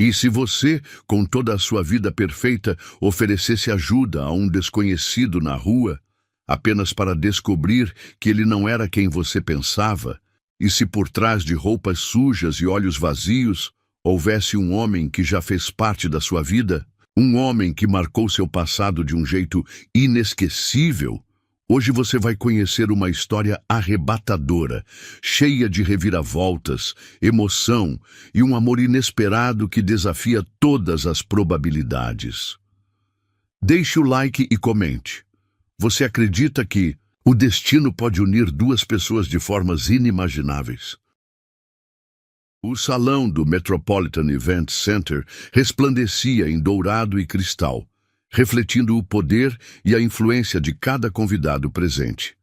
E se você, com toda a sua vida perfeita, oferecesse ajuda a um desconhecido na rua, apenas para descobrir que ele não era quem você pensava, e se por trás de roupas sujas e olhos vazios, houvesse um homem que já fez parte da sua vida, um homem que marcou seu passado de um jeito inesquecível, hoje você vai conhecer uma história arrebatadora, cheia de reviravoltas, emoção e um amor inesperado que desafia todas as probabilidades. Deixe o like e comente. Você acredita que o destino pode unir duas pessoas de formas inimagináveis? O salão do Metropolitan Event Center resplandecia em dourado e cristal, refletindo o poder e a influência de cada convidado presente.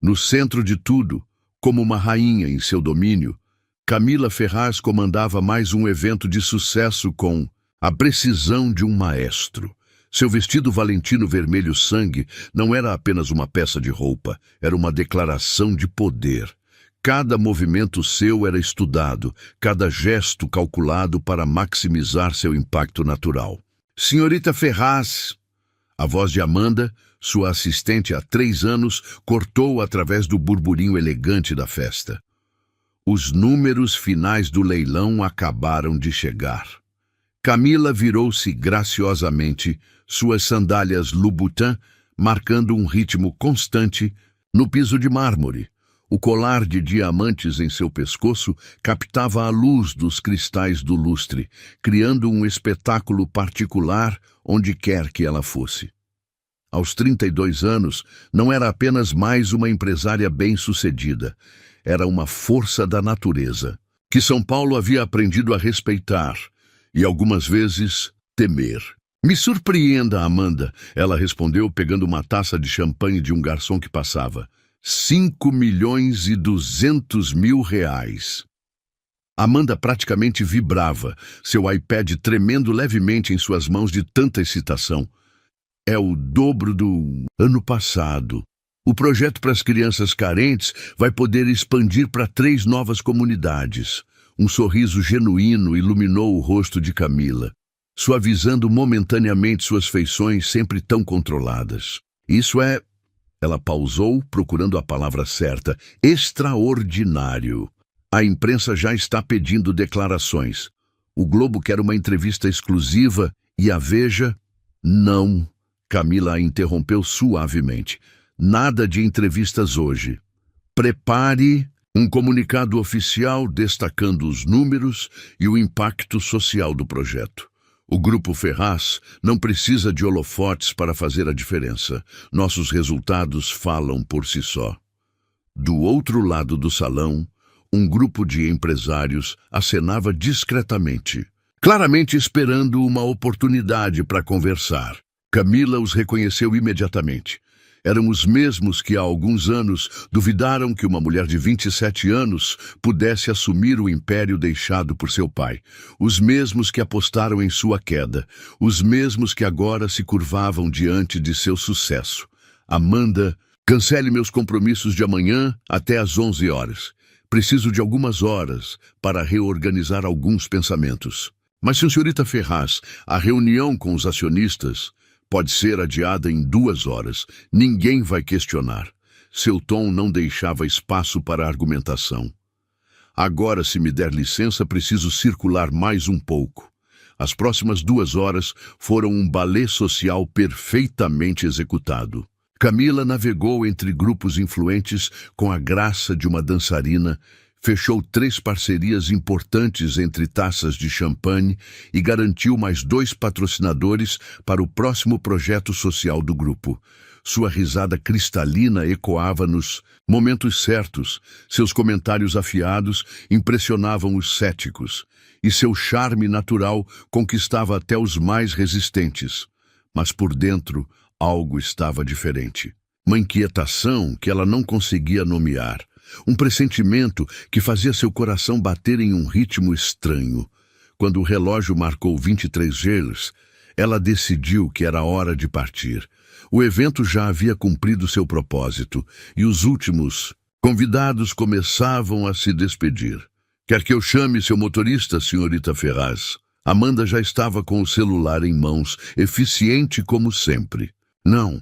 No centro de tudo, como uma rainha em seu domínio, Camila Ferraz comandava mais um evento de sucesso com a precisão de um maestro. Seu vestido valentino vermelho sangue não era apenas uma peça de roupa, era uma declaração de poder. Cada movimento seu era estudado, cada gesto calculado para maximizar seu impacto natural. Senhorita Ferraz, a voz de Amanda, sua assistente há 3 anos, cortou através do burburinho elegante da festa. Os números finais do leilão acabaram de chegar. Camila virou-se graciosamente, suas sandálias Louboutin marcando um ritmo constante no piso de mármore. O colar de diamantes em seu pescoço captava a luz dos cristais do lustre, criando um espetáculo particular onde quer que ela fosse. Aos 32 anos, não era apenas mais uma empresária bem-sucedida, era uma força da natureza, que São Paulo havia aprendido a respeitar e, algumas vezes, temer. Me surpreenda, Amanda, ela respondeu pegando uma taça de champanhe de um garçom que passava. 5.200.000 reais. Amanda praticamente vibrava, seu iPad tremendo levemente em suas mãos de tanta excitação. É o dobro do ano passado. O projeto para as crianças carentes vai poder expandir para 3 novas comunidades. Um sorriso genuíno iluminou o rosto de Camila, suavizando momentaneamente suas feições sempre tão controladas. Isso é... Ela pausou, procurando a palavra certa. Extraordinário. A imprensa já está pedindo declarações. O Globo quer uma entrevista exclusiva e a Veja... Não. Camila a interrompeu suavemente. Nada de entrevistas hoje. Prepare um comunicado oficial destacando os números e o impacto social do projeto. O Grupo Ferraz não precisa de holofotes para fazer a diferença. Nossos resultados falam por si só. Do outro lado do salão, um grupo de empresários acenava discretamente, claramente esperando uma oportunidade para conversar. Camila os reconheceu imediatamente. Eram os mesmos que há alguns anos duvidaram que uma mulher de 27 anos pudesse assumir o império deixado por seu pai. Os mesmos que apostaram em sua queda. Os mesmos que agora se curvavam diante de seu sucesso. Amanda, cancele meus compromissos de amanhã até às 11 horas. Preciso de algumas horas para reorganizar alguns pensamentos. Mas, senhorita Ferraz, a reunião com os acionistas pode ser adiada em 2 horas. Ninguém vai questionar. Seu tom não deixava espaço para argumentação. Agora, se me der licença, preciso circular mais um pouco. As próximas 2 horas foram um balé social perfeitamente executado. Camila navegou entre grupos influentes com a graça de uma dançarina, fechou 3 parcerias importantes entre taças de champanhe e garantiu mais 2 patrocinadores para o próximo projeto social do grupo. Sua risada cristalina ecoava nos momentos certos, seus comentários afiados impressionavam os céticos, e seu charme natural conquistava até os mais resistentes. Mas por dentro, algo estava diferente. Uma inquietação que ela não conseguia nomear. Um pressentimento que fazia seu coração bater em um ritmo estranho. Quando o relógio marcou 23 gelos, ela decidiu que era hora de partir. O evento já havia cumprido seu propósito e os últimos convidados começavam a se despedir. Quer que eu chame seu motorista, senhorita Ferraz? Amanda já estava com o celular em mãos, eficiente como sempre. Não.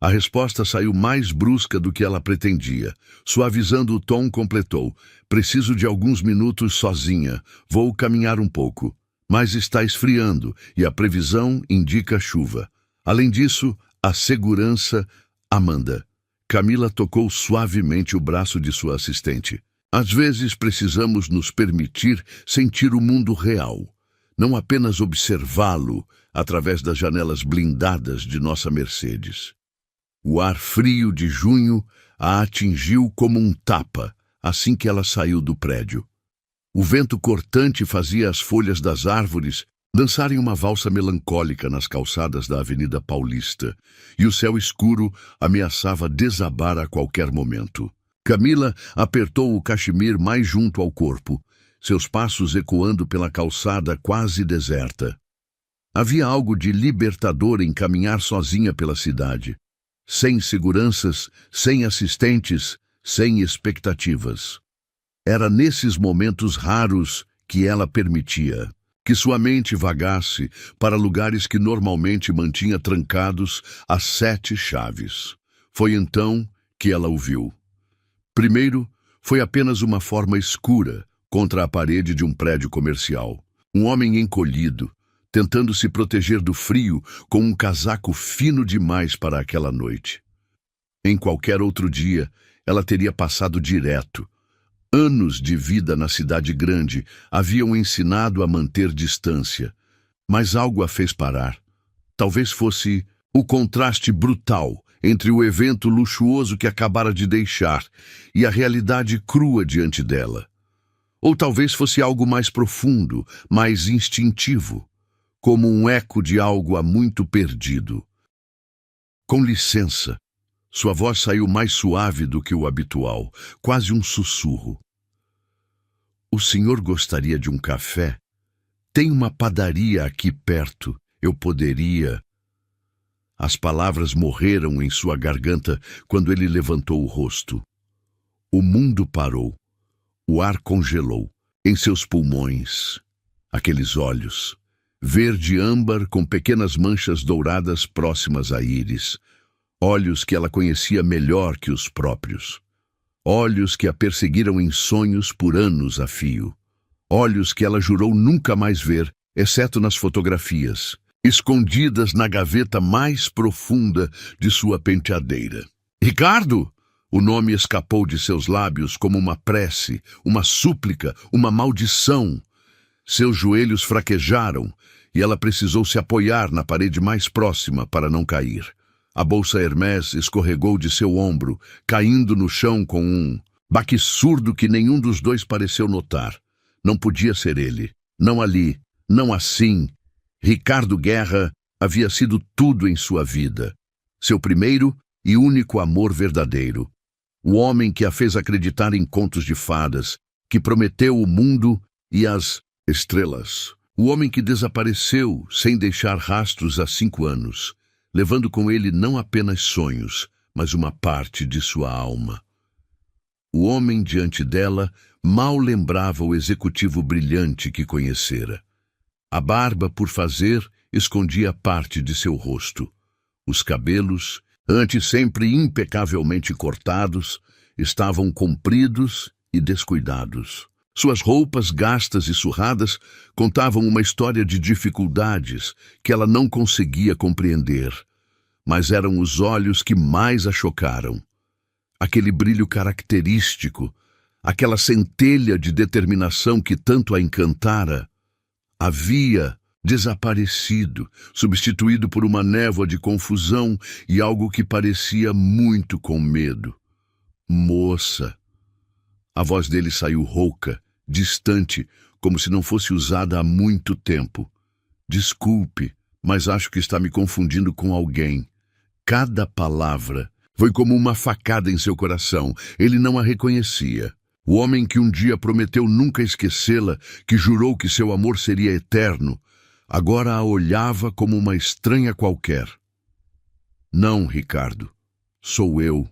A resposta saiu mais brusca do que ela pretendia. Suavizando o tom, completou: preciso de alguns minutos sozinha. Vou caminhar um pouco. Mas está esfriando e a previsão indica chuva. Além disso, a segurança... Amanda. Camila tocou suavemente o braço de sua assistente. Às vezes precisamos nos permitir sentir o mundo real, não apenas observá-lo através das janelas blindadas de nossa Mercedes. O ar frio de junho a atingiu como um tapa assim que ela saiu do prédio. O vento cortante fazia as folhas das árvores dançarem uma valsa melancólica nas calçadas da Avenida Paulista, e o céu escuro ameaçava desabar a qualquer momento. Camila apertou o cachemir mais junto ao corpo, seus passos ecoando pela calçada quase deserta. Havia algo de libertador em caminhar sozinha pela cidade, sem seguranças, sem assistentes, sem expectativas. Era nesses momentos raros que ela permitia que sua mente vagasse para lugares que normalmente mantinha trancados a 7 chaves. Foi então que ela o viu. Primeiro, foi apenas uma forma escura contra a parede de um prédio comercial. Um homem encolhido, tentando se proteger do frio com um casaco fino demais para aquela noite. Em qualquer outro dia, ela teria passado direto. Anos de vida na cidade grande haviam ensinado a manter distância, mas algo a fez parar. Talvez fosse o contraste brutal entre o evento luxuoso que acabara de deixar e a realidade crua diante dela. Ou talvez fosse algo mais profundo, mais instintivo, como um eco de algo há muito perdido. Com licença. Sua voz saiu mais suave do que o habitual, quase um sussurro. O senhor gostaria de um café? Tem uma padaria aqui perto. Eu poderia... As palavras morreram em sua garganta quando ele levantou o rosto. O mundo parou. O ar congelou em seus pulmões. Aqueles olhos, verde âmbar com pequenas manchas douradas próximas à íris. Olhos que ela conhecia melhor que os próprios. Olhos que a perseguiram em sonhos por anos a fio. Olhos que ela jurou nunca mais ver, exceto nas fotografias, escondidas na gaveta mais profunda de sua penteadeira. Ricardo! O nome escapou de seus lábios como uma prece, uma súplica, uma maldição. Seus joelhos fraquejaram e ela precisou se apoiar na parede mais próxima para não cair. A bolsa Hermès escorregou de seu ombro, caindo no chão com um baque surdo que nenhum dos dois pareceu notar. Não podia ser ele. Não ali. Não assim. Ricardo Guerra havia sido tudo em sua vida. Seu primeiro e único amor verdadeiro. O homem que a fez acreditar em contos de fadas, que prometeu o mundo e as estrelas. O homem que desapareceu sem deixar rastros há 5 anos. Levando com ele não apenas sonhos, mas uma parte de sua alma. O homem diante dela mal lembrava o executivo brilhante que conhecera. A barba por fazer escondia parte de seu rosto. Os cabelos, antes sempre impecavelmente cortados, estavam compridos e descuidados. Suas roupas gastas e surradas contavam uma história de dificuldades que ela não conseguia compreender. Mas eram os olhos que mais a chocaram. Aquele brilho característico, aquela centelha de determinação que tanto a encantara, havia desaparecido, substituído por uma névoa de confusão e algo que parecia muito com medo. Moça. A voz dele saiu rouca, distante, como se não fosse usada há muito tempo. Desculpe, mas acho que está me confundindo com alguém. Cada palavra foi como uma facada em seu coração. Ele não a reconhecia. O homem que um dia prometeu nunca esquecê-la, que jurou que seu amor seria eterno, agora a olhava como uma estranha qualquer. Não, Ricardo. Sou eu.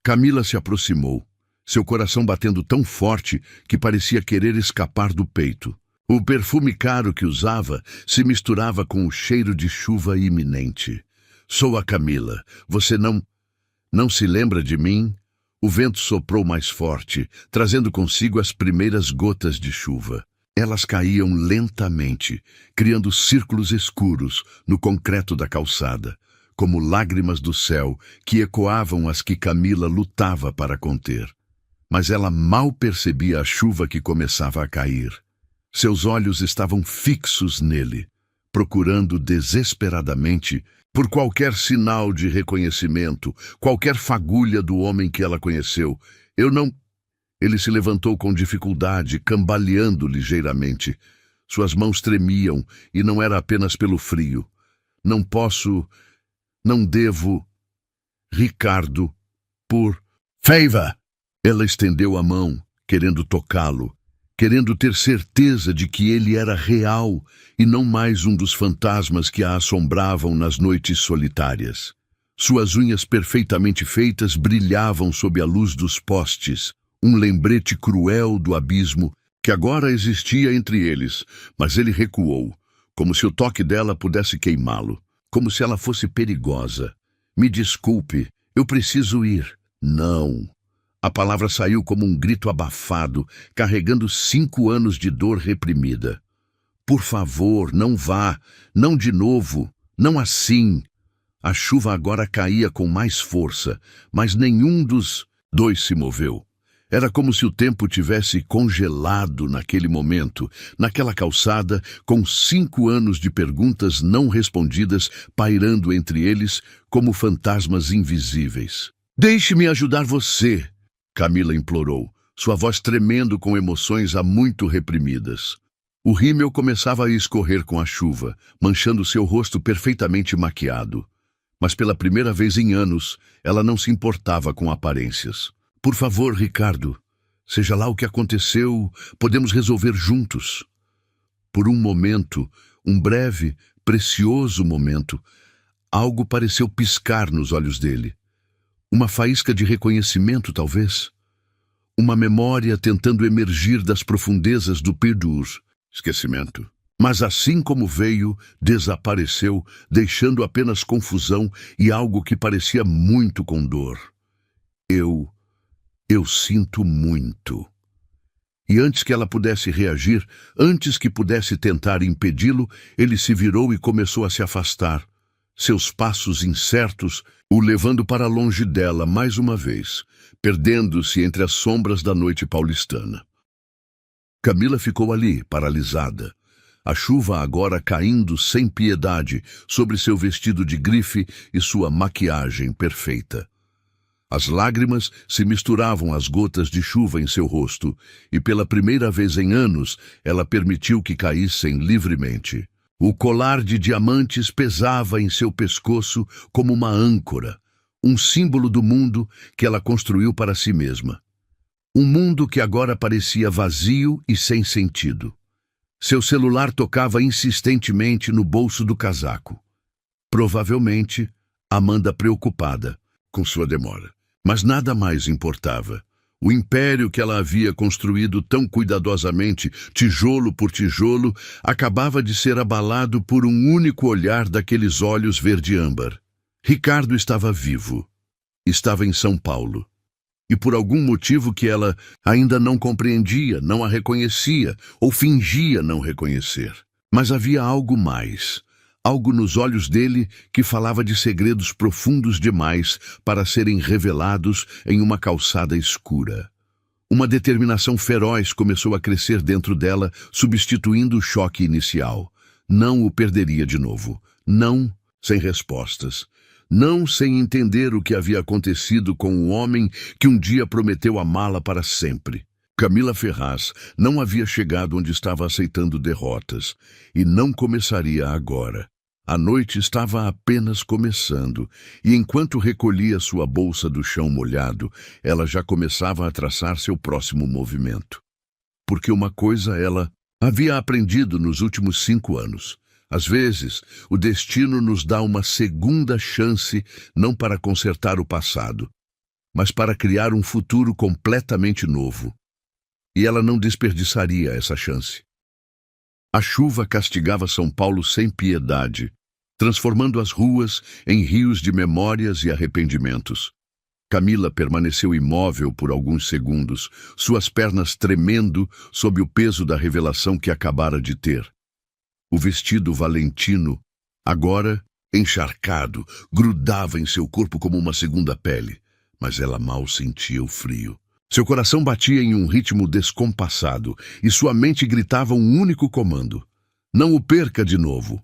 Camila se aproximou, seu coração batendo tão forte que parecia querer escapar do peito. O perfume caro que usava se misturava com o cheiro de chuva iminente. Sou a Camila. Você não se lembra de mim? O vento soprou mais forte, trazendo consigo as primeiras gotas de chuva. Elas caíam lentamente, criando círculos escuros no concreto da calçada, como lágrimas do céu que ecoavam as que Camila lutava para conter. Mas ela mal percebia a chuva que começava a cair. Seus olhos estavam fixos nele, procurando desesperadamente por qualquer sinal de reconhecimento, qualquer fagulha do homem que ela conheceu. Eu não... Ele se levantou com dificuldade, cambaleando ligeiramente. Suas mãos tremiam, e não era apenas pelo frio. Não posso... Não devo... Ricardo, por... Feiva! Ela estendeu a mão, querendo tocá-lo, querendo ter certeza de que ele era real e não mais um dos fantasmas que a assombravam nas noites solitárias. Suas unhas perfeitamente feitas brilhavam sob a luz dos postes, um lembrete cruel do abismo que agora existia entre eles, mas ele recuou, como se o toque dela pudesse queimá-lo, como se ela fosse perigosa. Me desculpe, eu preciso ir. Não. A palavra saiu como um grito abafado, carregando 5 anos de dor reprimida. Por favor, não vá, não de novo, não assim. A chuva agora caía com mais força, mas nenhum dos dois se moveu. Era como se o tempo tivesse congelado naquele momento, naquela calçada, com 5 anos de perguntas não respondidas pairando entre eles como fantasmas invisíveis. Deixe-me ajudar você, Camila implorou, sua voz tremendo com emoções há muito reprimidas. O rímel começava a escorrer com a chuva, manchando seu rosto perfeitamente maquiado. Mas pela primeira vez em anos, ela não se importava com aparências. Por favor, Ricardo, seja lá o que aconteceu, podemos resolver juntos. Por um momento, um breve, precioso momento, algo pareceu piscar nos olhos dele. Uma faísca de reconhecimento, talvez. Uma memória tentando emergir das profundezas do perdur. Esquecimento. Mas assim como veio, desapareceu, deixando apenas confusão e algo que parecia muito com dor. Eu sinto muito. E antes que ela pudesse reagir, antes que pudesse tentar impedi-lo, ele se virou e começou a se afastar. Seus passos incertos o levando para longe dela mais uma vez, perdendo-se entre as sombras da noite paulistana. Camila ficou ali, paralisada. A chuva agora caindo sem piedade sobre seu vestido de grife e sua maquiagem perfeita. As lágrimas se misturavam às gotas de chuva em seu rosto, e pela primeira vez em anos ela permitiu que caíssem livremente. O colar de diamantes pesava em seu pescoço como uma âncora, um símbolo do mundo que ela construiu para si mesma. Um mundo que agora parecia vazio e sem sentido. Seu celular tocava insistentemente no bolso do casaco. Provavelmente, Amanda preocupada com sua demora. Mas nada mais importava. O império que ela havia construído tão cuidadosamente, tijolo por tijolo, acabava de ser abalado por um único olhar daqueles olhos verde-âmbar. Ricardo estava vivo. Estava em São Paulo. E por algum motivo que ela ainda não compreendia, não a reconhecia, ou fingia não reconhecer. Mas havia algo mais. Algo nos olhos dele que falava de segredos profundos demais para serem revelados em uma calçada escura. Uma determinação feroz começou a crescer dentro dela, substituindo o choque inicial. Não o perderia de novo. Não sem respostas. Não sem entender o que havia acontecido com o homem que um dia prometeu amá-la para sempre. Camila Ferraz não havia chegado onde estava aceitando derrotas, e não começaria agora. A noite estava apenas começando, e enquanto recolhia sua bolsa do chão molhado, ela já começava a traçar seu próximo movimento. Porque uma coisa ela havia aprendido nos últimos 5 anos. Às vezes, o destino nos dá uma segunda chance não para consertar o passado, mas para criar um futuro completamente novo. E ela não desperdiçaria essa chance. A chuva castigava São Paulo sem piedade, transformando as ruas em rios de memórias e arrependimentos. Camila permaneceu imóvel por alguns segundos, suas pernas tremendo sob o peso da revelação que acabara de ter. O vestido valentino, agora encharcado, grudava em seu corpo como uma segunda pele, mas ela mal sentia o frio. Seu coração batia em um ritmo descompassado e sua mente gritava um único comando: não o perca de novo.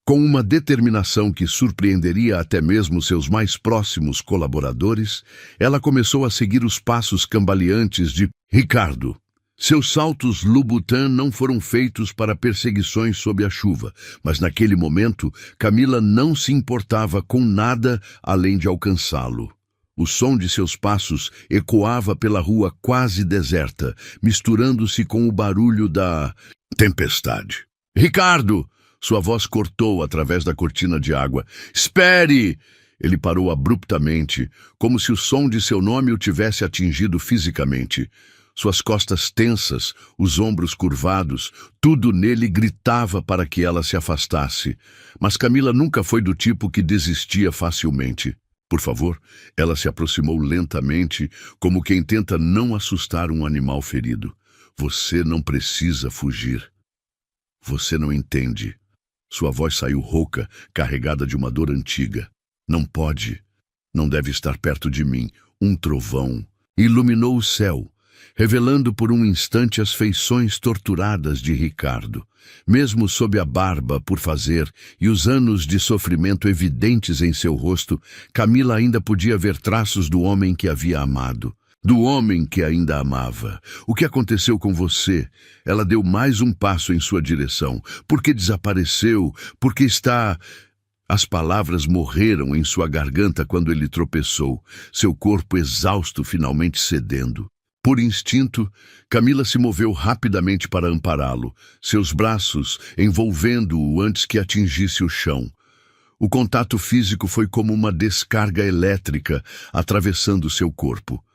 Com uma determinação que surpreenderia até mesmo seus mais próximos colaboradores, ela começou a seguir os passos cambaleantes de Ricardo. Seus saltos Louboutin não foram feitos para perseguições sob a chuva, mas naquele momento Camila não se importava com nada além de alcançá-lo. O som de seus passos ecoava pela rua quase deserta, misturando-se com o barulho da tempestade. Ricardo! Sua voz cortou através da cortina de água. Espere! Ele parou abruptamente, como se o som de seu nome o tivesse atingido fisicamente. Suas costas tensas, os ombros curvados, tudo nele gritava para que ela se afastasse. Mas Camila nunca foi do tipo que desistia facilmente. Por favor, ela se aproximou lentamente, como quem tenta não assustar um animal ferido. Você não precisa fugir. Você não entende. Sua voz saiu rouca, carregada de uma dor antiga. Não pode. Não deve estar perto de mim. Um trovão iluminou o céu, revelando por um instante as feições torturadas de Ricardo. Mesmo sob a barba por fazer e os anos de sofrimento evidentes em seu rosto, Camila ainda podia ver traços do homem que havia amado, do homem que ainda amava. O que aconteceu com você? Ela deu mais um passo em sua direção. Por que desapareceu? Por que está... As palavras morreram em sua garganta quando ele tropeçou, seu corpo exausto finalmente cedendo. Por instinto, Camila se moveu rapidamente para ampará-lo, seus braços envolvendo-o antes que atingisse o chão. O contato físico foi como uma descarga elétrica atravessando seu corpo.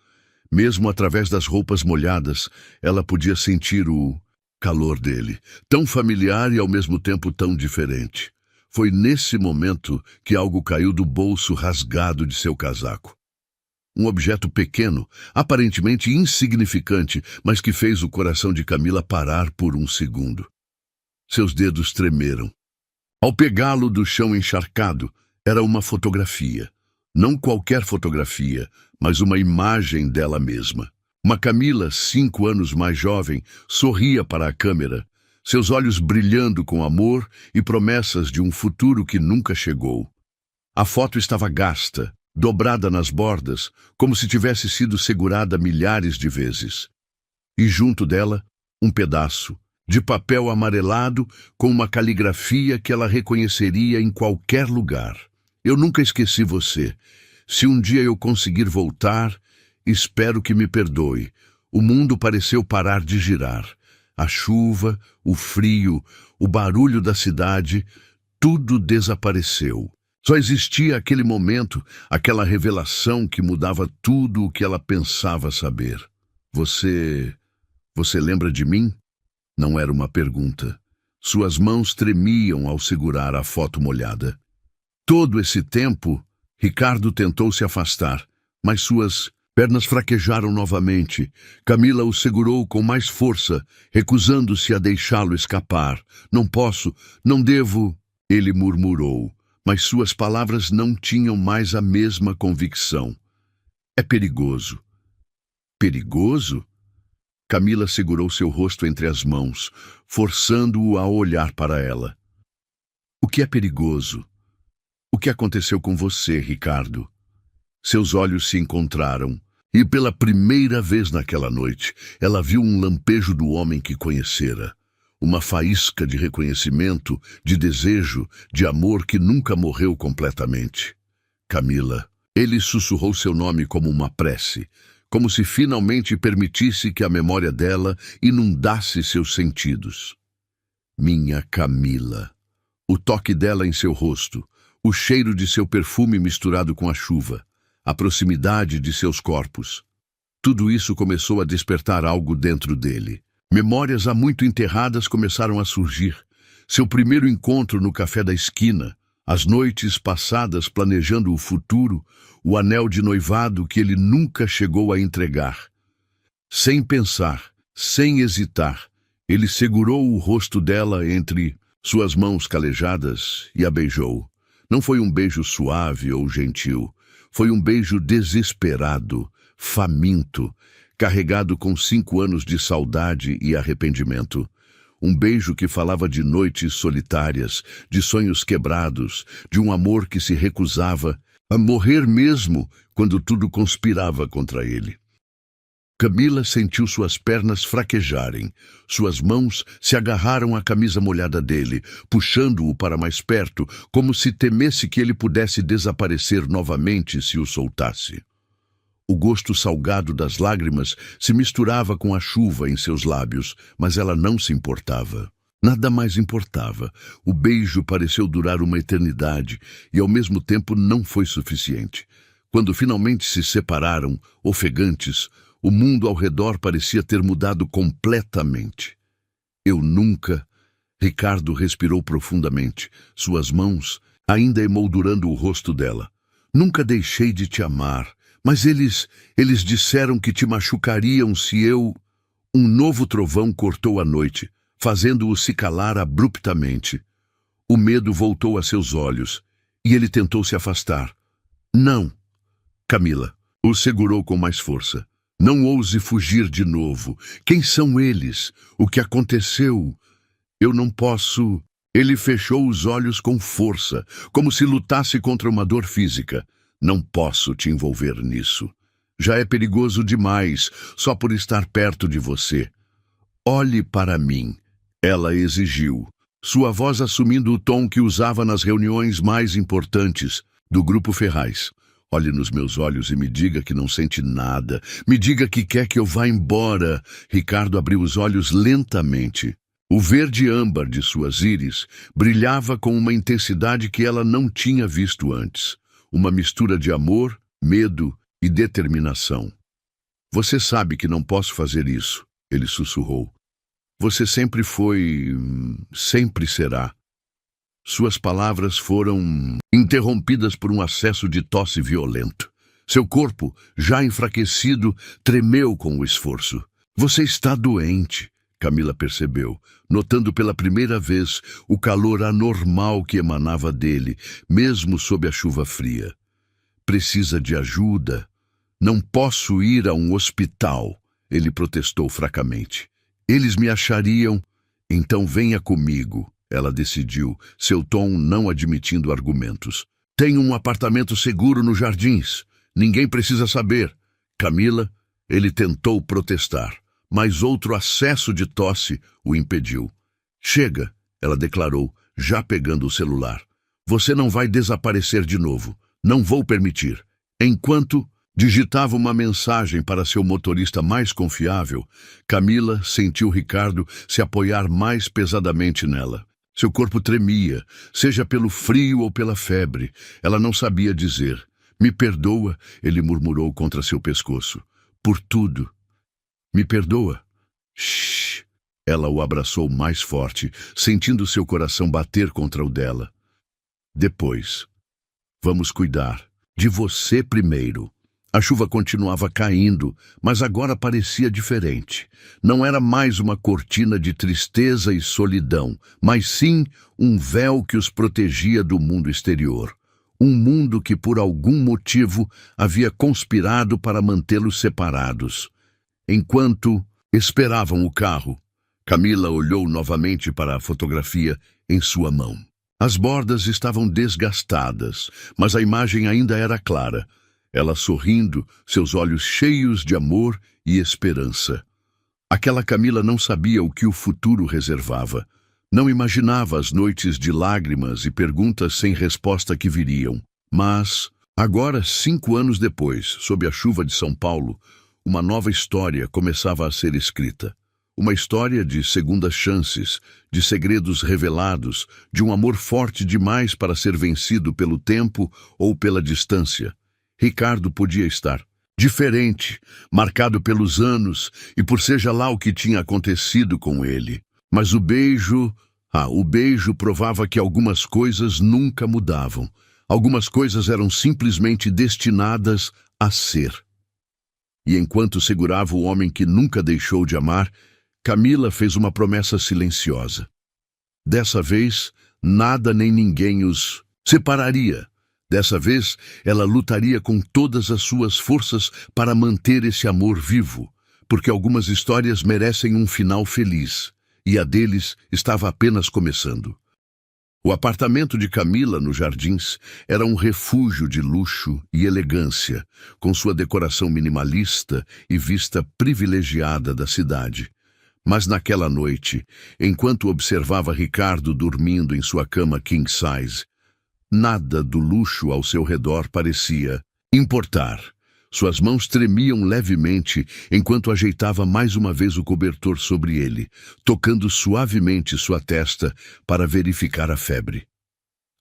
Mesmo através das roupas molhadas, ela podia sentir o calor dele, tão familiar e ao mesmo tempo tão diferente. Foi nesse momento que algo caiu do bolso rasgado de seu casaco. Um objeto pequeno, aparentemente insignificante, mas que fez o coração de Camila parar por um segundo. Seus dedos tremeram. Ao pegá-lo do chão encharcado, era uma fotografia. Não qualquer fotografia, mas uma imagem dela mesma. Uma Camila, 5 anos mais jovem, sorria para a câmera, seus olhos brilhando com amor e promessas de um futuro que nunca chegou. A foto estava gasta, dobrada nas bordas, como se tivesse sido segurada milhares de vezes. E junto dela, um pedaço de papel amarelado com uma caligrafia que ela reconheceria em qualquer lugar. Eu nunca esqueci você. Se um dia eu conseguir voltar, espero que me perdoe. O mundo pareceu parar de girar. A chuva, o frio, o barulho da cidade, tudo desapareceu. Só existia aquele momento, aquela revelação que mudava tudo o que ela pensava saber. Você lembra de mim? Não era uma pergunta. Suas mãos tremiam ao segurar a foto molhada. Todo esse tempo, Ricardo tentou se afastar, mas suas pernas fraquejaram novamente. Camila o segurou com mais força, recusando-se a deixá-lo escapar. Não posso, não devo, ele murmurou. Mas suas palavras não tinham mais a mesma convicção. É perigoso. Perigoso? Camila segurou seu rosto entre as mãos, forçando-o a olhar para ela. O que é perigoso? O que aconteceu com você, Ricardo? Seus olhos se encontraram, e pela primeira vez naquela noite, ela viu um lampejo do homem que conhecera. Uma faísca de reconhecimento, de desejo, de amor que nunca morreu completamente. Camila. Ele sussurrou seu nome como uma prece, como se finalmente permitisse que a memória dela inundasse seus sentidos. Minha Camila. O toque dela em seu rosto, o cheiro de seu perfume misturado com a chuva, a proximidade de seus corpos. Tudo isso começou a despertar algo dentro dele. Memórias há muito enterradas começaram a surgir. Seu primeiro encontro no café da esquina, as noites passadas planejando o futuro, o anel de noivado que ele nunca chegou a entregar. Sem pensar, sem hesitar, ele segurou o rosto dela entre suas mãos calejadas e a beijou. Não foi um beijo suave ou gentil, foi um beijo desesperado, faminto, carregado com 5 anos de saudade e arrependimento. Um beijo que falava de noites solitárias, de sonhos quebrados, de um amor que se recusava a morrer mesmo quando tudo conspirava contra ele. Camila sentiu suas pernas fraquejarem. Suas mãos se agarraram à camisa molhada dele, puxando-o para mais perto, como se temesse que ele pudesse desaparecer novamente se o soltasse. O gosto salgado das lágrimas se misturava com a chuva em seus lábios, mas ela não se importava. Nada mais importava. O beijo pareceu durar uma eternidade e, ao mesmo tempo, não foi suficiente. Quando finalmente se separaram, ofegantes, o mundo ao redor parecia ter mudado completamente. Eu nunca... Ricardo respirou profundamente, suas mãos ainda emoldurando o rosto dela. Nunca deixei de te amar, mas eles disseram que te machucariam se eu... Um novo trovão cortou a noite, fazendo-o se calar abruptamente. O medo voltou a seus olhos, e ele tentou se afastar. Não! Camila o segurou com mais força. Não ouse fugir de novo. Quem são eles? O que aconteceu? Eu não posso... Ele fechou os olhos com força, como se lutasse contra uma dor física. Não posso te envolver nisso. Já é perigoso demais, só por estar perto de você. Olhe para mim, ela exigiu, sua voz assumindo o tom que usava nas reuniões mais importantes do Grupo Ferraz. Olhe nos meus olhos e me diga que não sente nada. Me diga que quer que eu vá embora. Ricardo abriu os olhos lentamente. O verde âmbar de suas íris brilhava com uma intensidade que ela não tinha visto antes. Uma mistura de amor, medo e determinação. Você sabe que não posso fazer isso, ele sussurrou. Você sempre foi... sempre será. Suas palavras foram interrompidas por um acesso de tosse violento. Seu corpo, já enfraquecido, tremeu com o esforço. Você está doente, Camila percebeu, notando pela primeira vez o calor anormal que emanava dele, mesmo sob a chuva fria. Precisa de ajuda? Não posso ir a um hospital, ele protestou fracamente. Eles me achariam... Então venha comigo. Ela decidiu, seu tom não admitindo argumentos. Tenho um apartamento seguro nos Jardins. Ninguém precisa saber. Camila, ele tentou protestar, mas outro acesso de tosse o impediu. Chega, ela declarou, já pegando o celular. Você não vai desaparecer de novo. Não vou permitir. Enquanto digitava uma mensagem para seu motorista mais confiável, Camila sentiu Ricardo se apoiar mais pesadamente nela. Seu corpo tremia, seja pelo frio ou pela febre. Ela não sabia dizer. Me perdoa, ele murmurou contra seu pescoço. Por tudo. Me perdoa? Shhh. Ela o abraçou mais forte, sentindo seu coração bater contra o dela. Depois. Vamos cuidar de você primeiro. A chuva continuava caindo, mas agora parecia diferente. Não era mais uma cortina de tristeza e solidão, mas sim um véu que os protegia do mundo exterior. Um mundo que, por algum motivo, havia conspirado para mantê-los separados. Enquanto esperavam o carro, Camila olhou novamente para a fotografia em sua mão. As bordas estavam desgastadas, mas a imagem ainda era clara. Ela sorrindo, seus olhos cheios de amor e esperança. Aquela Camila não sabia o que o futuro reservava. Não imaginava as noites de lágrimas e perguntas sem resposta que viriam. Mas, agora, 5 anos depois, sob a chuva de São Paulo, uma nova história começava a ser escrita. Uma história de segundas chances, de segredos revelados, de um amor forte demais para ser vencido pelo tempo ou pela distância. Ricardo podia estar diferente, marcado pelos anos e por seja lá o que tinha acontecido com ele. Mas o beijo provava que algumas coisas nunca mudavam. Algumas coisas eram simplesmente destinadas a ser. E enquanto segurava o homem que nunca deixou de amar, Camila fez uma promessa silenciosa. Dessa vez, nada nem ninguém os separaria. Dessa vez, ela lutaria com todas as suas forças para manter esse amor vivo, porque algumas histórias merecem um final feliz, e a deles estava apenas começando. O apartamento de Camila, nos Jardins, era um refúgio de luxo e elegância, com sua decoração minimalista e vista privilegiada da cidade. Mas naquela noite, enquanto observava Ricardo dormindo em sua cama king size, nada do luxo ao seu redor parecia importar. Suas mãos tremiam levemente enquanto ajeitava mais uma vez o cobertor sobre ele, tocando suavemente sua testa para verificar a febre.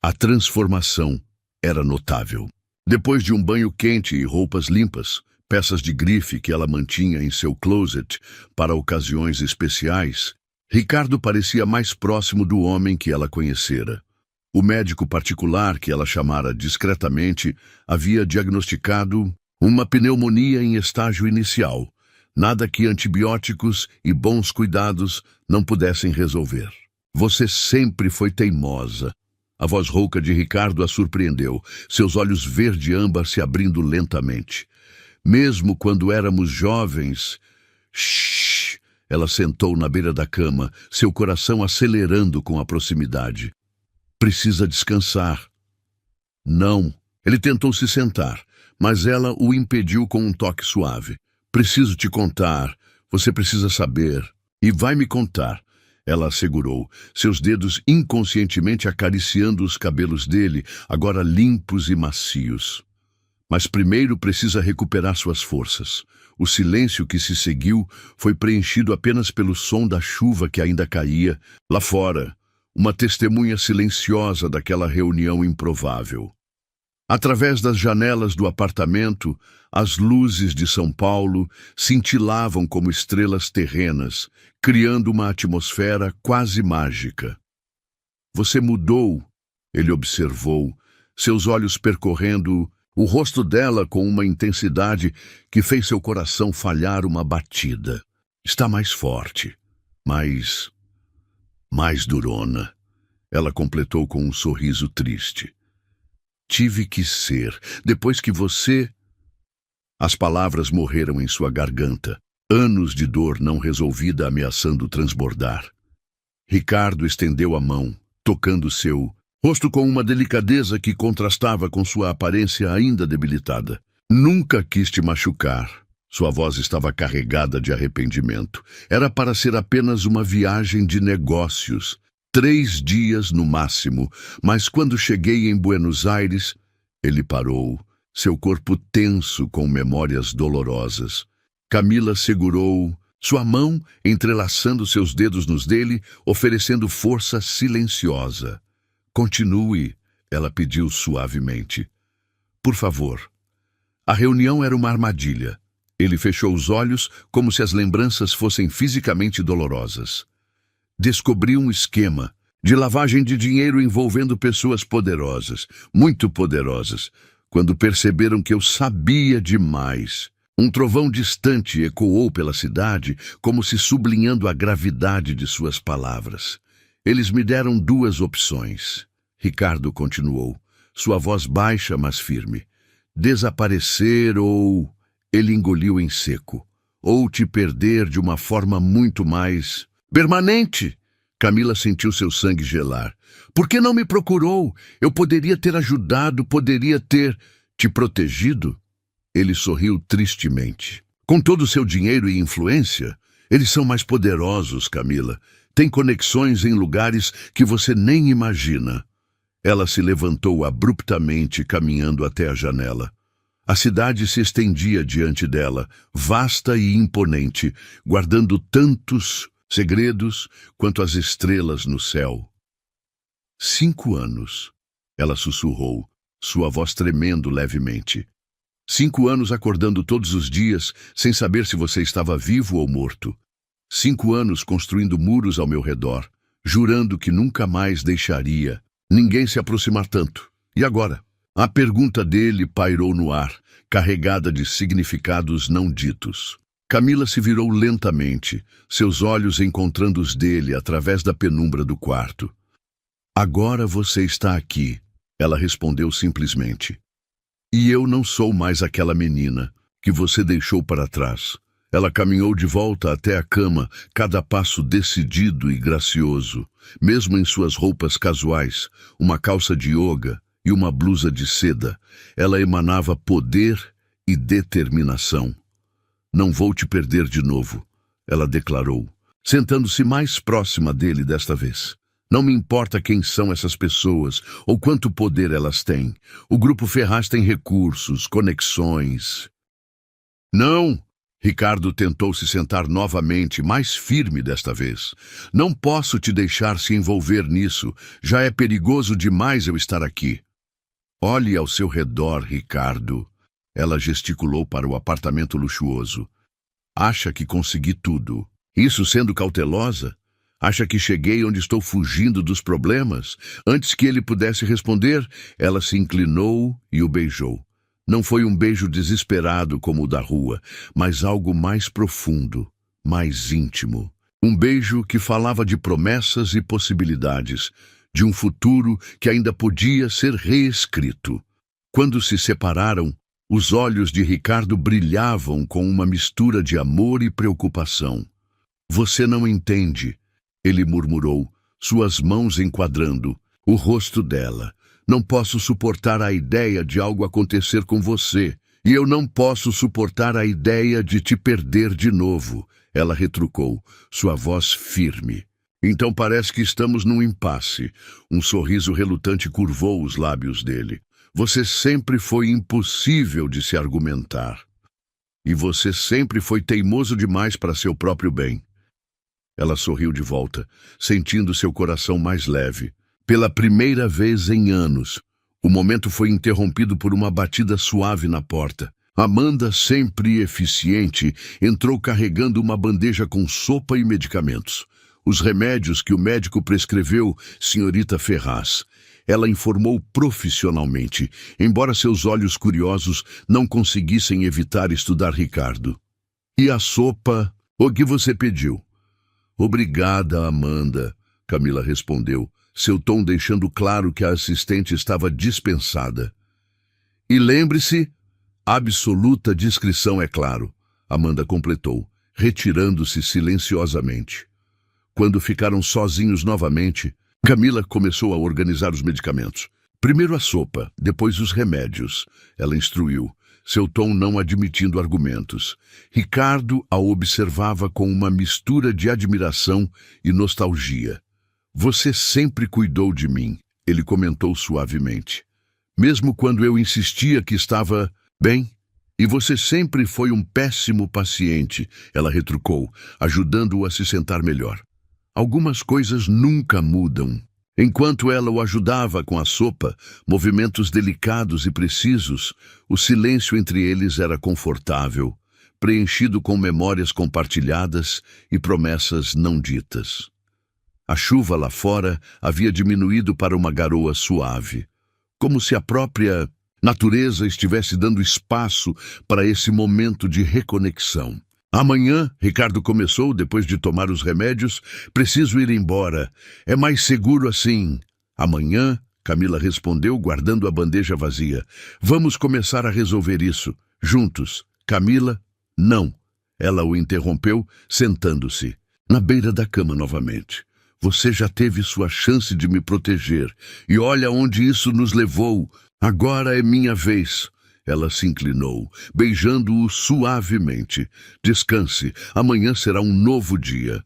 A transformação era notável. Depois de um banho quente e roupas limpas, peças de grife que ela mantinha em seu closet para ocasiões especiais, Ricardo parecia mais próximo do homem que ela conhecera. O médico particular que ela chamara discretamente havia diagnosticado uma pneumonia em estágio inicial, nada que antibióticos e bons cuidados não pudessem resolver. Você sempre foi teimosa. A voz rouca de Ricardo a surpreendeu, seus olhos verde-âmbar se abrindo lentamente. Mesmo quando éramos jovens... Shhh! Ela sentou na beira da cama, seu coração acelerando com a proximidade. Precisa descansar. Não. Ele tentou se sentar, mas ela o impediu com um toque suave. Preciso te contar. Você precisa saber. E vai me contar. Ela assegurou, seus dedos inconscientemente acariciando os cabelos dele, agora limpos e macios. Mas primeiro precisa recuperar suas forças. O silêncio que se seguiu foi preenchido apenas pelo som da chuva que ainda caía lá fora, uma testemunha silenciosa daquela reunião improvável. Através das janelas do apartamento, as luzes de São Paulo cintilavam como estrelas terrenas, criando uma atmosfera quase mágica. Você mudou, ele observou, seus olhos percorrendo o rosto dela com uma intensidade que fez seu coração falhar uma batida. Está mais forte, mais durona. Ela completou com um sorriso triste. Tive que ser, depois que você... As palavras morreram em sua garganta, anos de dor não resolvida ameaçando transbordar. Ricardo estendeu a mão, tocando seu rosto com uma delicadeza que contrastava com sua aparência ainda debilitada. Nunca quis te machucar. Sua voz estava carregada de arrependimento. Era para ser apenas uma viagem de negócios. 3 dias no máximo, mas quando cheguei em Buenos Aires, ele parou, seu corpo tenso com memórias dolorosas. Camila segurou sua mão, entrelaçando seus dedos nos dele, oferecendo força silenciosa. Continue, ela pediu suavemente. Por favor. A reunião era uma armadilha. Ele fechou os olhos como se as lembranças fossem fisicamente dolorosas. Descobri um esquema de lavagem de dinheiro envolvendo pessoas poderosas, muito poderosas, quando perceberam que eu sabia demais. Um trovão distante ecoou pela cidade, como se sublinhando a gravidade de suas palavras. Eles me deram 2 opções. Ricardo continuou, sua voz baixa, mas firme. Desaparecer ou... Ele engoliu em seco. Ou te perder de uma forma muito mais... permanente! Camila sentiu seu sangue gelar. Por que não me procurou? Eu poderia ter ajudado, poderia ter te protegido. Ele sorriu tristemente. Com todo o seu dinheiro e influência, eles são mais poderosos, Camila. Têm conexões em lugares que você nem imagina. Ela se levantou abruptamente, caminhando até a janela. A cidade se estendia diante dela, vasta e imponente, guardando tantos segredos quanto as estrelas no céu. 5 anos, ela sussurrou, sua voz tremendo levemente. 5 anos acordando todos os dias, sem saber se você estava vivo ou morto. 5 anos construindo muros ao meu redor, jurando que nunca mais deixaria ninguém se aproximar tanto. E agora? A pergunta dele pairou no ar, carregada de significados não ditos. Camila se virou lentamente, seus olhos encontrando os dele através da penumbra do quarto. Agora você está aqui, ela respondeu simplesmente. E eu não sou mais aquela menina que você deixou para trás. Ela caminhou de volta até a cama, cada passo decidido e gracioso, mesmo em suas roupas casuais, uma calça de yoga e uma blusa de seda. Ela emanava poder e determinação. Não vou te perder de novo, ela declarou, sentando-se mais próxima dele desta vez. Não me importa quem são essas pessoas ou quanto poder elas têm. O Grupo Ferraz tem recursos, conexões. Não! Ricardo tentou se sentar novamente, mais firme desta vez. Não posso te deixar se envolver nisso. Já é perigoso demais eu estar aqui. Olhe ao seu redor, Ricardo. Ela gesticulou para o apartamento luxuoso. Acha que consegui tudo. Isso sendo cautelosa? Acha que cheguei onde estou fugindo dos problemas? Antes que ele pudesse responder, ela se inclinou e o beijou. Não foi um beijo desesperado como o da rua, mas algo mais profundo, mais íntimo. Um beijo que falava de promessas e possibilidades, de um futuro que ainda podia ser reescrito. Quando se separaram, os olhos de Ricardo brilhavam com uma mistura de amor e preocupação. Você não entende, ele murmurou, suas mãos enquadrando o rosto dela. Não posso suportar a ideia de algo acontecer com você, e eu não posso suportar a ideia de te perder de novo, ela retrucou, sua voz firme. Então parece que estamos num impasse. Um sorriso relutante curvou os lábios dele. Você sempre foi impossível de se argumentar. E você sempre foi teimoso demais para seu próprio bem. Ela sorriu de volta, sentindo seu coração mais leve. Pela primeira vez em anos, o momento foi interrompido por uma batida suave na porta. Amanda, sempre eficiente, entrou carregando uma bandeja com sopa e medicamentos. Os remédios que o médico prescreveu, senhorita Ferraz. Ela informou profissionalmente, embora seus olhos curiosos não conseguissem evitar estudar Ricardo. E a sopa? O que você pediu? Obrigada, Amanda, Camila respondeu, seu tom deixando claro que a assistente estava dispensada. E lembre-se, absoluta discrição, é claro, Amanda completou, retirando-se silenciosamente. Quando ficaram sozinhos novamente, Camila começou a organizar os medicamentos. Primeiro a sopa, depois os remédios, ela instruiu, seu tom não admitindo argumentos. Ricardo a observava com uma mistura de admiração e nostalgia. Você sempre cuidou de mim, ele comentou suavemente. Mesmo quando eu insistia que estava bem. E você sempre foi um péssimo paciente, ela retrucou, ajudando-o a se sentar melhor. Algumas coisas nunca mudam. Enquanto ela o ajudava com a sopa, movimentos delicados e precisos, o silêncio entre eles era confortável, preenchido com memórias compartilhadas e promessas não ditas. A chuva lá fora havia diminuído para uma garoa suave, como se a própria natureza estivesse dando espaço para esse momento de reconexão. Amanhã, Ricardo começou, depois de tomar os remédios, preciso ir embora. É mais seguro assim. Amanhã, Camila respondeu, guardando a bandeja vazia. Vamos começar a resolver isso. Juntos. Camila, não. Ela o interrompeu, sentando-se. Na beira da cama novamente. Você já teve sua chance de me proteger. E olha onde isso nos levou. Agora é minha vez. Ela se inclinou, beijando-o suavemente. Descanse, amanhã será um novo dia.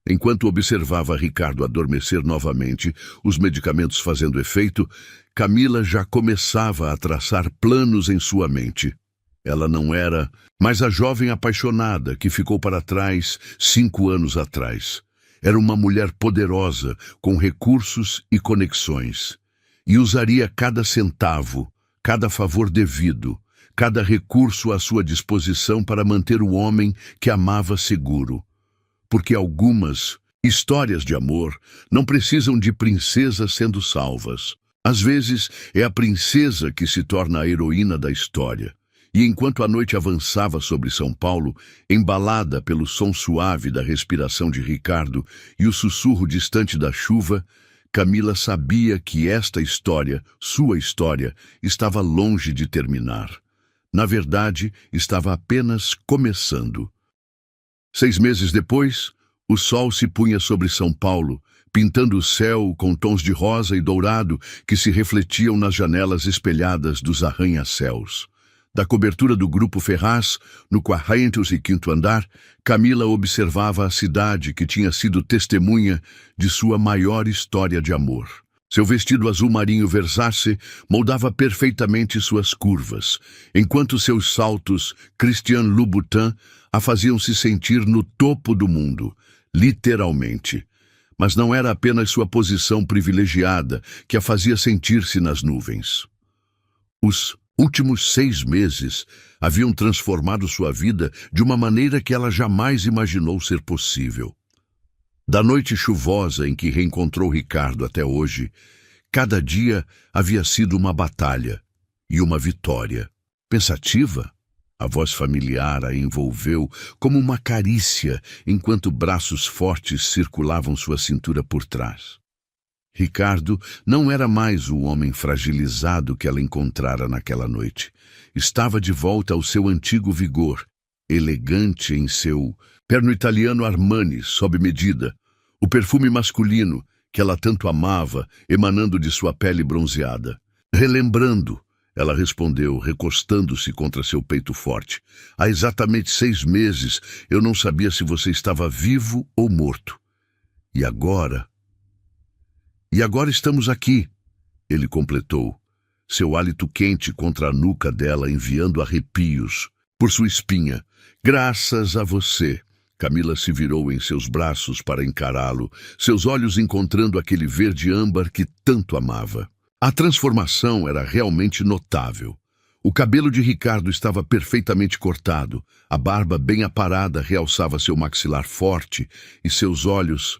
Enquanto observava Ricardo adormecer novamente, os medicamentos fazendo efeito, Camila já começava a traçar planos em sua mente. Ela não era mais a jovem apaixonada que ficou para trás 5 anos atrás. Era uma mulher poderosa, com recursos e conexões. E usaria cada centavo, cada favor devido, cada recurso à sua disposição para manter o homem que amava seguro. Porque algumas histórias de amor não precisam de princesas sendo salvas. Às vezes, é a princesa que se torna a heroína da história. E enquanto a noite avançava sobre São Paulo, embalada pelo som suave da respiração de Ricardo e o sussurro distante da chuva, Camila sabia que esta história, sua história, estava longe de terminar. Na verdade, estava apenas começando. 6 meses depois, o sol se punha sobre São Paulo, pintando o céu com tons de rosa e dourado que se refletiam nas janelas espelhadas dos arranha-céus. Da cobertura do Grupo Ferraz, no 405º andar, Camila observava a cidade que tinha sido testemunha de sua maior história de amor. Seu vestido azul marinho Versace moldava perfeitamente suas curvas, enquanto seus saltos Christian Louboutin a faziam se sentir no topo do mundo, literalmente. Mas não era apenas sua posição privilegiada que a fazia sentir-se nas nuvens. Os últimos 6 meses haviam transformado sua vida de uma maneira que ela jamais imaginou ser possível. Da noite chuvosa em que reencontrou Ricardo até hoje, cada dia havia sido uma batalha e uma vitória. Pensativa, a voz familiar a envolveu como uma carícia enquanto braços fortes circulavam sua cintura por trás. Ricardo não era mais o homem fragilizado que ela encontrara naquela noite. Estava de volta ao seu antigo vigor, elegante em seu terno italiano Armani sob medida, o perfume masculino que ela tanto amava emanando de sua pele bronzeada. Relembrando, ela respondeu, recostando-se contra seu peito forte. Há exatamente 6 meses eu não sabia se você estava vivo ou morto. E agora estamos aqui, ele completou, seu hálito quente contra a nuca dela enviando arrepios por sua espinha. Graças a você. Camila se virou em seus braços para encará-lo, seus olhos encontrando aquele verde âmbar que tanto amava. A transformação era realmente notável. O cabelo de Ricardo estava perfeitamente cortado, a barba bem aparada realçava seu maxilar forte e seus olhos...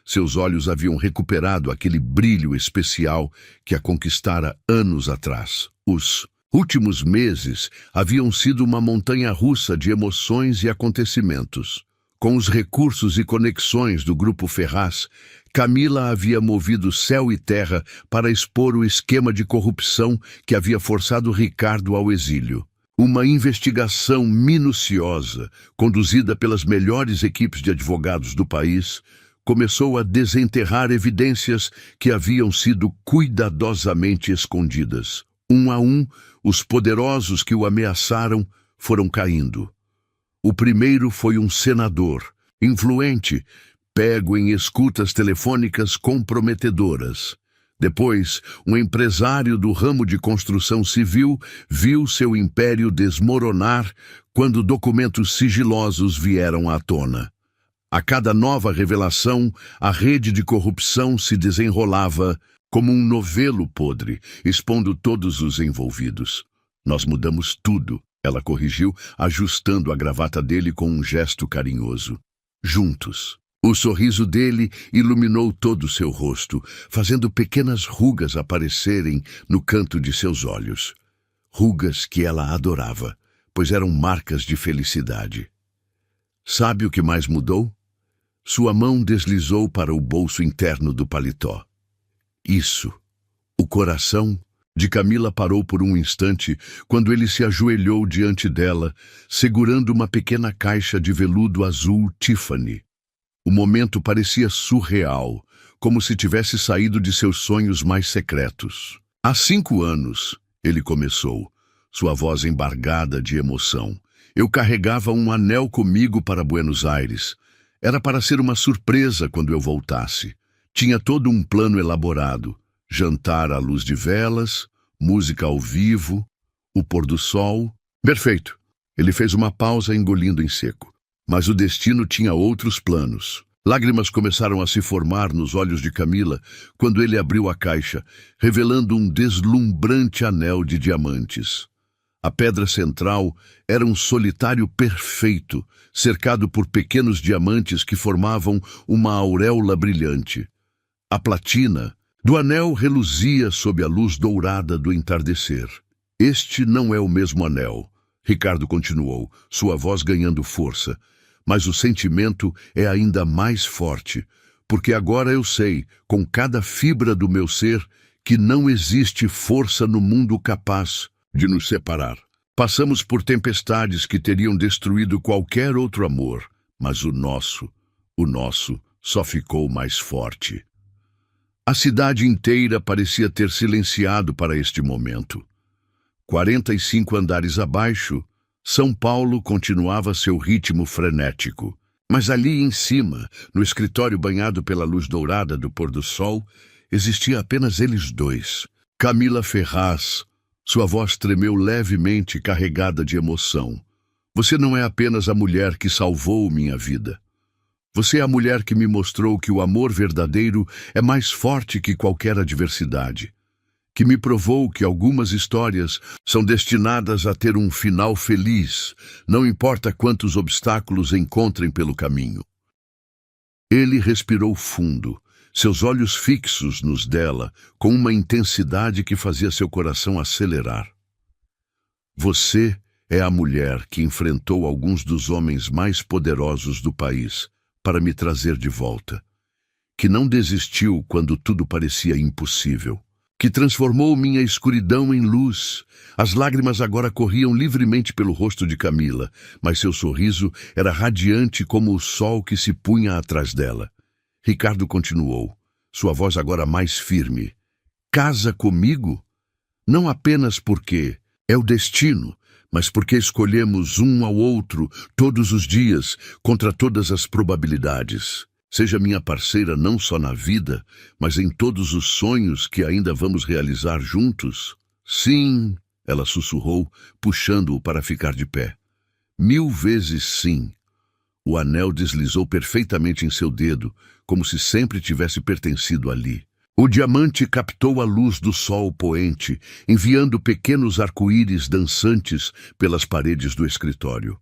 Seus olhos haviam recuperado aquele brilho especial que a conquistara anos atrás. Os últimos meses haviam sido uma montanha-russa de emoções e acontecimentos. Com os recursos e conexões do Grupo Ferraz, Camila havia movido céu e terra para expor o esquema de corrupção que havia forçado Ricardo ao exílio. Uma investigação minuciosa, conduzida pelas melhores equipes de advogados do país, começou a desenterrar evidências que haviam sido cuidadosamente escondidas. Um a um, os poderosos que o ameaçaram foram caindo. O primeiro foi um senador, influente, pego em escutas telefônicas comprometedoras. Depois, um empresário do ramo de construção civil viu seu império desmoronar quando documentos sigilosos vieram à tona. A cada nova revelação, a rede de corrupção se desenrolava como um novelo podre, expondo todos os envolvidos. Nós mudamos tudo, ela corrigiu, ajustando a gravata dele com um gesto carinhoso. Juntos. O sorriso dele iluminou todo o seu rosto, fazendo pequenas rugas aparecerem no canto de seus olhos. Rugas que ela adorava, pois eram marcas de felicidade. Sabe o que mais mudou? Sua mão deslizou para o bolso interno do paletó. Isso. O coração de Camila parou por um instante quando ele se ajoelhou diante dela, segurando uma pequena caixa de veludo azul Tiffany. O momento parecia surreal, como se tivesse saído de seus sonhos mais secretos. Há 5 anos, ele começou, sua voz embargada de emoção. Eu carregava um anel comigo para Buenos Aires. Era para ser uma surpresa quando eu voltasse. Tinha todo um plano elaborado. Jantar à luz de velas, música ao vivo, o pôr do sol. Perfeito. Ele fez uma pausa engolindo em seco. Mas o destino tinha outros planos. Lágrimas começaram a se formar nos olhos de Camila quando ele abriu a caixa, revelando um deslumbrante anel de diamantes. A pedra central era um solitário perfeito, cercado por pequenos diamantes que formavam uma auréola brilhante. A platina do anel reluzia sob a luz dourada do entardecer. Este não é o mesmo anel, Ricardo continuou, sua voz ganhando força. Mas o sentimento é ainda mais forte, porque agora eu sei, com cada fibra do meu ser, que não existe força no mundo capaz de nos separar. Passamos por tempestades que teriam destruído qualquer outro amor, mas o nosso só ficou mais forte. A cidade inteira parecia ter silenciado para este momento. 45 andares abaixo, São Paulo continuava seu ritmo frenético. Mas ali em cima, no escritório banhado pela luz dourada do pôr-do-sol, existia apenas eles dois. Camila Ferraz. Sua voz tremeu levemente, carregada de emoção. Você não é apenas a mulher que salvou minha vida. Você é a mulher que me mostrou que o amor verdadeiro é mais forte que qualquer adversidade. Que me provou que algumas histórias são destinadas a ter um final feliz, não importa quantos obstáculos encontrem pelo caminho. Ele respirou fundo, seus olhos fixos nos dela, com uma intensidade que fazia seu coração acelerar. Você é a mulher que enfrentou alguns dos homens mais poderosos do país para me trazer de volta, que não desistiu quando tudo parecia impossível, que transformou minha escuridão em luz. As lágrimas agora corriam livremente pelo rosto de Camila, mas seu sorriso era radiante como o sol que se punha atrás dela. Ricardo continuou, sua voz agora mais firme. Casa comigo? Não apenas porque é o destino, mas porque escolhemos um ao outro todos os dias, contra todas as probabilidades. Seja minha parceira não só na vida, mas em todos os sonhos que ainda vamos realizar juntos. Sim, ela sussurrou, puxando-o para ficar de pé. 1000 vezes sim. O anel deslizou perfeitamente em seu dedo, como se sempre tivesse pertencido ali. O diamante captou a luz do sol poente, enviando pequenos arco-íris dançantes pelas paredes do escritório.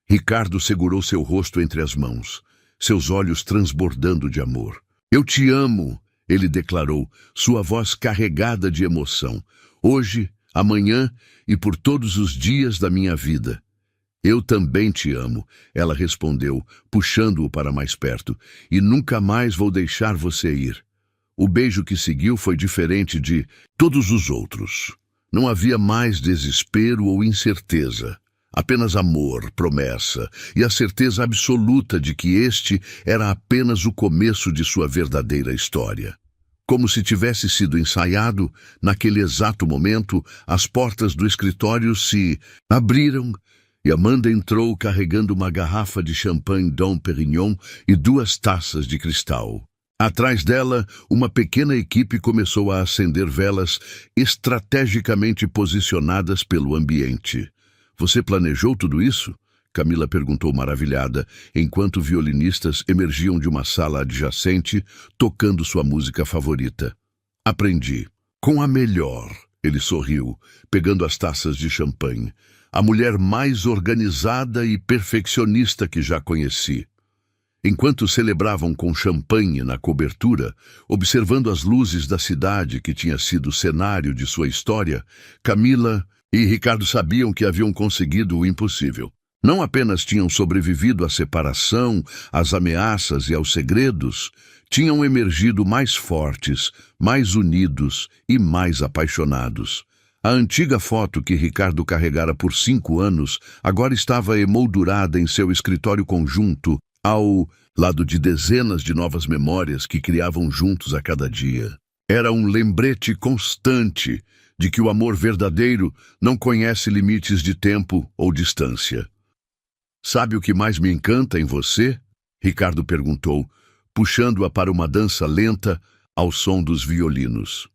Ricardo segurou seu rosto entre as mãos, seus olhos transbordando de amor. Eu te amo, ele declarou, sua voz carregada de emoção. Hoje, amanhã e por todos os dias da minha vida. Eu também te amo, ela respondeu, puxando-o para mais perto, e nunca mais vou deixar você ir. O beijo que seguiu foi diferente de todos os outros. Não havia mais desespero ou incerteza. Apenas amor, promessa e a certeza absoluta de que este era apenas o começo de sua verdadeira história. Como se tivesse sido ensaiado, naquele exato momento, as portas do escritório se abriram e Amanda entrou carregando uma garrafa de champanhe Dom Pérignon e 2 taças de cristal. Atrás dela, uma pequena equipe começou a acender velas estrategicamente posicionadas pelo ambiente. Você planejou tudo isso? Camila perguntou maravilhada, enquanto violinistas emergiam de uma sala adjacente, tocando sua música favorita. Aprendi. Com a melhor, ele sorriu, pegando as taças de champanhe. A mulher mais organizada e perfeccionista que já conheci. Enquanto celebravam com champanhe na cobertura, observando as luzes da cidade que tinha sido o cenário de sua história, Camila e Ricardo sabiam que haviam conseguido o impossível. Não apenas tinham sobrevivido à separação, às ameaças e aos segredos, tinham emergido mais fortes, mais unidos e mais apaixonados. A antiga foto que Ricardo carregara por 5 anos agora estava emoldurada em seu escritório conjunto, ao lado de dezenas de novas memórias que criavam juntos a cada dia. Era um lembrete constante de que o amor verdadeiro não conhece limites de tempo ou distância. Sabe o que mais me encanta em você? Ricardo perguntou, puxando-a para uma dança lenta ao som dos violinos.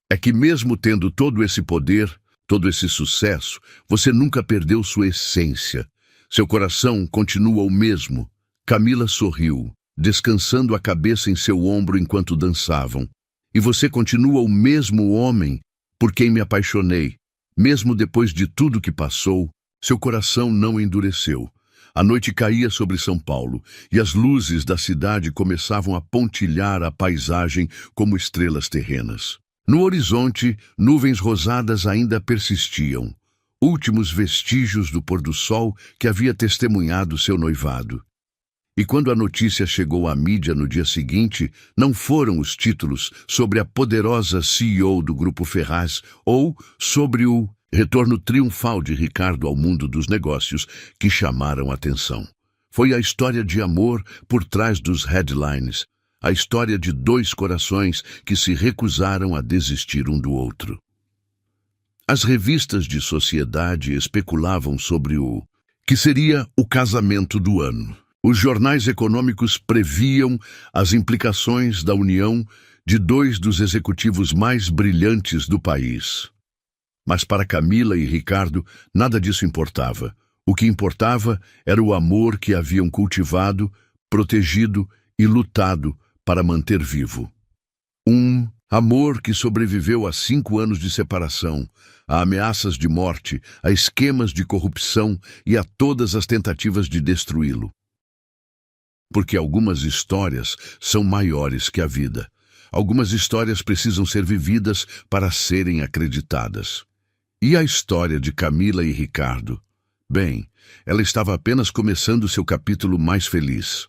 É que mesmo tendo todo esse poder, todo esse sucesso, você nunca perdeu sua essência. Seu coração continua o mesmo. Camila sorriu, descansando a cabeça em seu ombro enquanto dançavam. E você continua o mesmo homem por quem me apaixonei, Mesmo depois de tudo que passou, seu coração não endureceu. A noite caía sobre São Paulo e as luzes da cidade começavam a pontilhar a paisagem como estrelas terrenas. No horizonte, nuvens rosadas ainda persistiam, últimos vestígios do pôr-do-sol que havia testemunhado seu noivado. E quando a notícia chegou à mídia no dia seguinte, não foram os títulos sobre a poderosa CEO do Grupo Ferraz ou sobre o retorno triunfal de Ricardo ao mundo dos negócios que chamaram a atenção. Foi a história de amor por trás dos headlines, a história de dois corações que se recusaram a desistir um do outro. As revistas de sociedade especulavam sobre o que seria o casamento do ano. Os jornais econômicos previam as implicações da união de dois dos executivos mais brilhantes do país. Mas para Camila e Ricardo, nada disso importava. O que importava era o amor que haviam cultivado, protegido e lutado para manter vivo. Um amor que sobreviveu a 5 anos de separação, a ameaças de morte, a esquemas de corrupção e a todas as tentativas de destruí-lo. Porque algumas histórias são maiores que a vida. Algumas histórias precisam ser vividas para serem acreditadas. E a história de Camila e Ricardo? Bem, ela estava apenas começando seu capítulo mais feliz.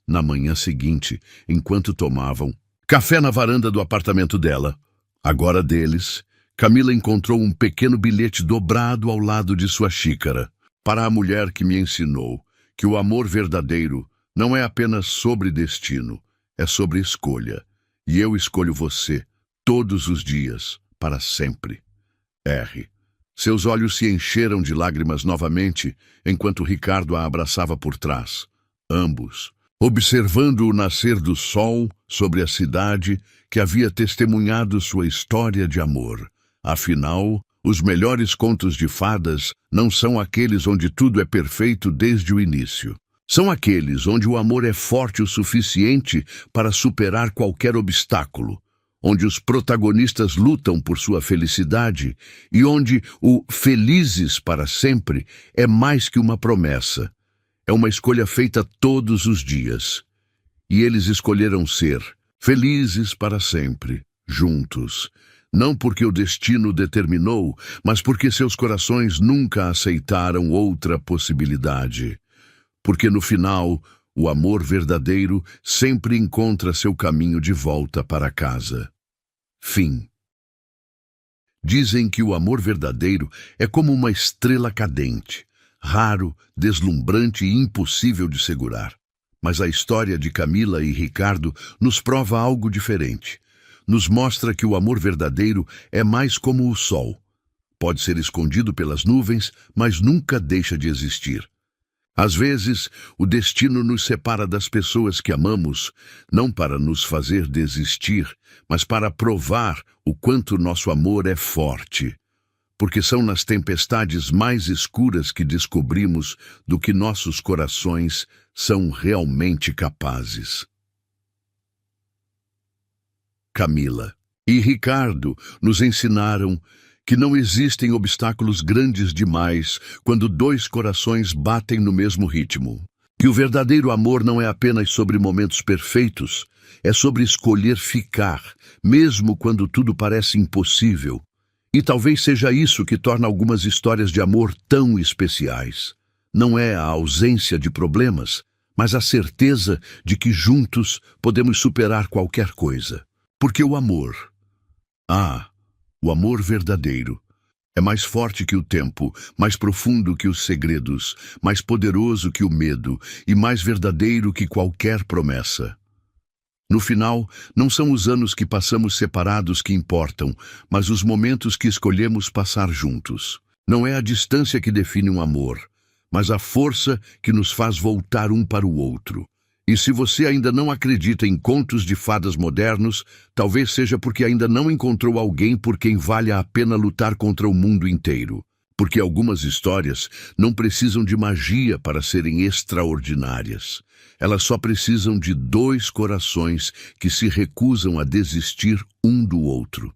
Na manhã seguinte, enquanto tomavam café na varanda do apartamento dela, agora deles, Camila encontrou um pequeno bilhete dobrado ao lado de sua xícara. Para a mulher que me ensinou que o amor verdadeiro não é apenas sobre destino, é sobre escolha. E eu escolho você, todos os dias, para sempre. R. Seus olhos se encheram de lágrimas novamente, enquanto Ricardo a abraçava por trás. Ambos, observando o nascer do sol sobre a cidade que havia testemunhado sua história de amor. Afinal, os melhores contos de fadas não são aqueles onde tudo é perfeito desde o início. São aqueles onde o amor é forte o suficiente para superar qualquer obstáculo, onde os protagonistas lutam por sua felicidade e onde o felizes para sempre é mais que uma promessa. É uma escolha feita todos os dias. E eles escolheram ser felizes para sempre, juntos. Não porque o destino determinou, mas porque seus corações nunca aceitaram outra possibilidade. Porque no final, o amor verdadeiro sempre encontra seu caminho de volta para casa. Fim. Dizem que o amor verdadeiro é como uma estrela cadente, raro, deslumbrante e impossível de segurar. Mas a história de Camila e Ricardo nos prova algo diferente. Nos mostra que o amor verdadeiro é mais como o sol. Pode ser escondido pelas nuvens, mas nunca deixa de existir. Às vezes, o destino nos separa das pessoas que amamos, não para nos fazer desistir, mas para provar o quanto nosso amor é forte. Porque são nas tempestades mais escuras que descobrimos do que nossos corações são realmente capazes. Camila e Ricardo nos ensinaram que não existem obstáculos grandes demais quando dois corações batem no mesmo ritmo. Que o verdadeiro amor não é apenas sobre momentos perfeitos, é sobre escolher ficar, mesmo quando tudo parece impossível. E talvez seja isso que torna algumas histórias de amor tão especiais. Não é a ausência de problemas, mas a certeza de que juntos podemos superar qualquer coisa. Porque o amor, o amor verdadeiro, é mais forte que o tempo, mais profundo que os segredos, mais poderoso que o medo e mais verdadeiro que qualquer promessa. No final, não são os anos que passamos separados que importam, mas os momentos que escolhemos passar juntos. Não é a distância que define um amor, mas a força que nos faz voltar um para o outro. E se você ainda não acredita em contos de fadas modernos, talvez seja porque ainda não encontrou alguém por quem valha a pena lutar contra o mundo inteiro. Porque algumas histórias não precisam de magia para serem extraordinárias. Elas só precisam de dois corações que se recusam a desistir um do outro.